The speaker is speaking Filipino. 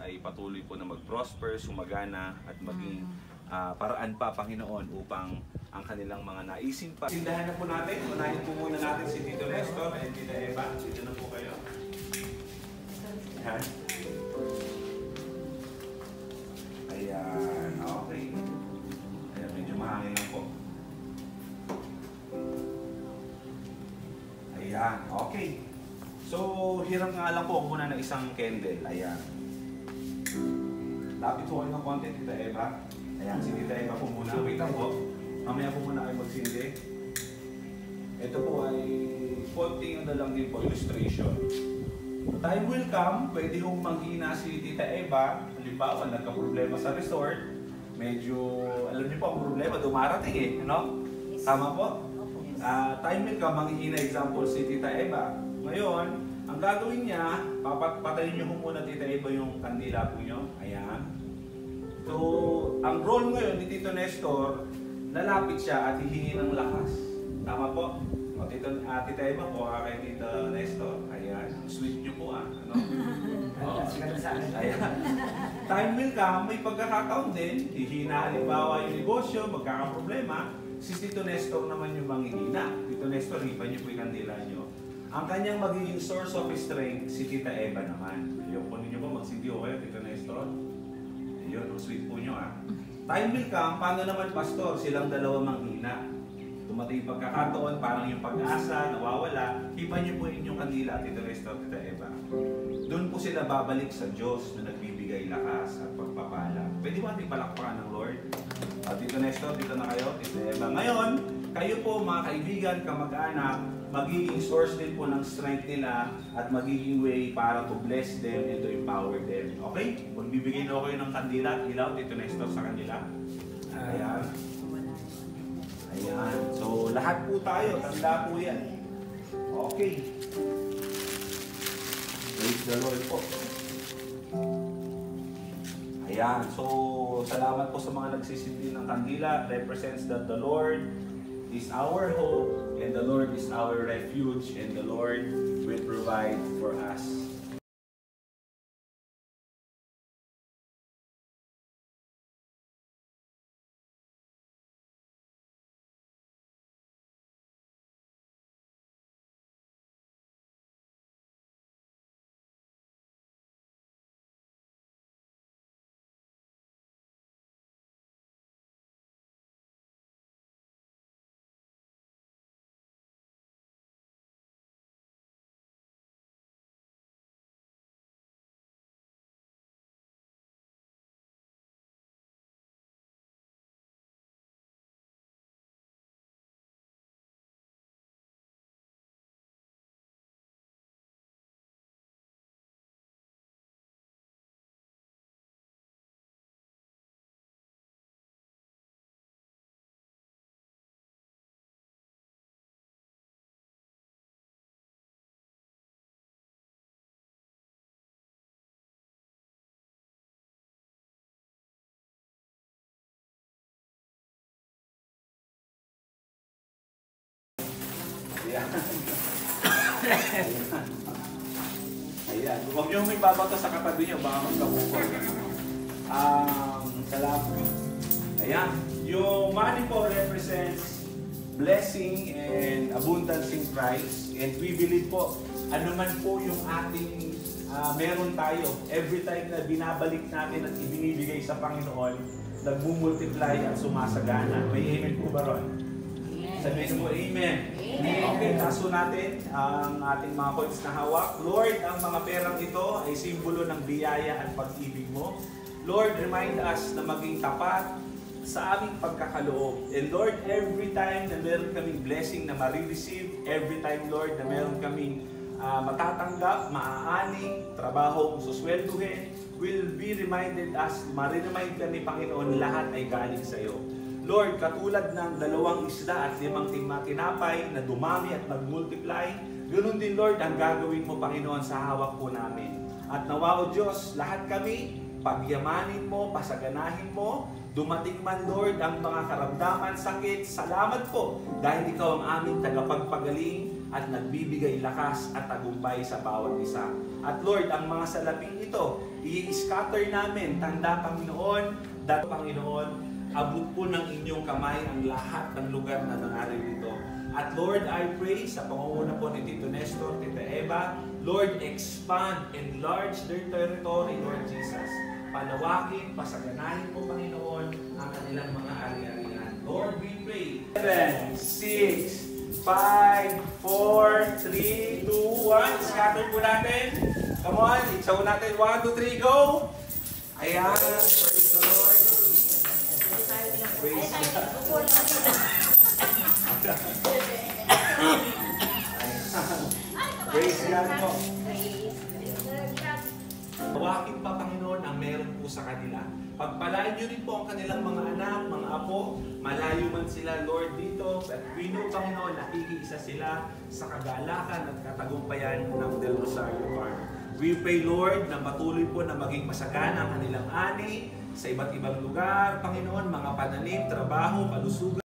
ay patuloy po na mag-prosper, sumagana at maging paraan pa, Panginoon, upang ang kanilang mga naisin pa. Sindahan na po natin, unahin po muna natin si Tito Nestor at Tita Eva. Dito na po kayo. Ayan. Ayan, okay. Ayan, medyo mahangin lang po. Ayan, okay. So, hiram nga lang po muna ng isang candle. Ayan. Lapit po kayo ng konti, Tita Eva. Ayan, si Tita Eva po muna. Wait lang po. Mamaya po muna kayo magsindi. Ito po ay konting na lang din po, illustration. Time will come, pwede hong manghina si Tita Eva. Halimbawa, nagka-problema sa resort. Medyo, alam niyo po ang problema, dumarating eh. Ano? Tama po? Time will come, manghihina example si Tita Eva. Ngayon, ang gagawin niya, patayin niyo muna Tita Eva yung kandila po niyo. Ayan. So, ang role ngayon ni Tito Nestor, lalapit siya at hihingi ng lakas. Tama po? O, Tita Eva po, kay Tito Nestor. Ayan. Sweet niyo po ano? O, ayan. Time will come, may pagkakataon din, hihina halimbawa yung negosyo, magkakaproblema, si Tito Nestor naman yung manghihina. Tito Nestor, hipan niyo po yung kandila niyo. Ang kanyang magiging source of strength, si Tita Eva naman. Ayun po ninyo po, magsindi o kayo, Tito Nestor. Ayun, ang sweet po nyo Time will come, paano naman pastor? Silang dalawa manghina. Dumating pagkakataon, parang yung pag-asa, nawawala. Hipan niyo po inyong kandila, Tito Nestor, Tita Eva. Doon po sila babalik sa Diyos na nagbibigay lakas at pagpapala. Pwede ba natin palakpakan ng Lord? Tito Nestor, dito na kayo, Tita Eva. Ngayon, kayo po mga kaibigan, kamag-anak, magiging source din po ng strength nila at magiging way para to bless them and to empower them. Okay? Magbibigay na kayo ng kandila at ilaw, Tito Nestor, sa kanila. Ayan. Ayan. So, lahat po tayo. Tanda po yan. Okay. Praise the Lord po. Ayan. So, salamat po sa mga nagsisindi ng kandila. Represents that the Lord is our hope, and the Lord is our refuge, and the Lord will provide for us. Ayan. Ayan. Huwag nyo may babato sa katabi nyo, baka magkabukol. Salamat. Ayan. Yung money po represents blessing and abundance in Christ. And we believe po, ano man po yung ating meron tayo, every time na binabalik natin at ibinibigay sa Panginoon, nagmumultiply at sumasagana. May amen po ba ron? Sabihin mo, amen. Okay, taso natin ang ating mga coins na hawak. Lord, ang mga perang ito ay simbolo ng biyaya at pag-ibig mo. Lord, remind us na maging tapat sa aming pagkakaloob. And Lord, every time na meron kaming blessing na marireceive, every time, Lord, na meron kaming matatanggap, maaani, trabaho, suswelduhin, will be reminded us, ma-remind kami, Panginoon, lahat ay galing sa iyo. Lord, katulad ng 2 isda at 5 tinapay na dumami at nag-multiply, ganoon din, Lord, ang gagawin mo, Panginoon, sa hawak po namin. At nawa, O Diyos, lahat kami, pagyamanin mo, pasaganahin mo, dumating man, Lord, ang mga karamdaman, sakit, salamat po, dahil Ikaw ang aming tagapagpagaling at nagbibigay lakas at tagumpay sa bawat isa. At Lord, ang mga salaping ito, i-scatter namin. Tanda, Panginoon, dato Panginoon, abot po ng inyong kamay ang lahat ng lugar na nangyari dito. At Lord, I pray sa pangunguna po ni Tito Nestor, Tita Eva, Lord, expand, enlarge their territory, Lord Jesus. Palawakin, pasaganahin po, Panginoon, ang kanilang mga ari-arian. Lord, we pray. 7, 6, 5, 4, 3, 2, 1. Scatter po natin. Come on, itsaw natin. 1, 2, 3, go! Ayan, praise the Lord. Praise God. Praise God po. Tawakin pa, Panginoon, ang meron po sa kanila. Pagpalain niyo rin po ang kanilang mga anak, mga apo, malayo man sila, Lord, dito. But we know, Panginoon, nakikiisa sila sa kagalakan at katagumpayan ng Del Rosario Farm. We pray, Lord, na patuloy po na maging masagana ang kanilang ani sa iba't ibang lugar, Panginoon, mga pananim, trabaho, kalusugan.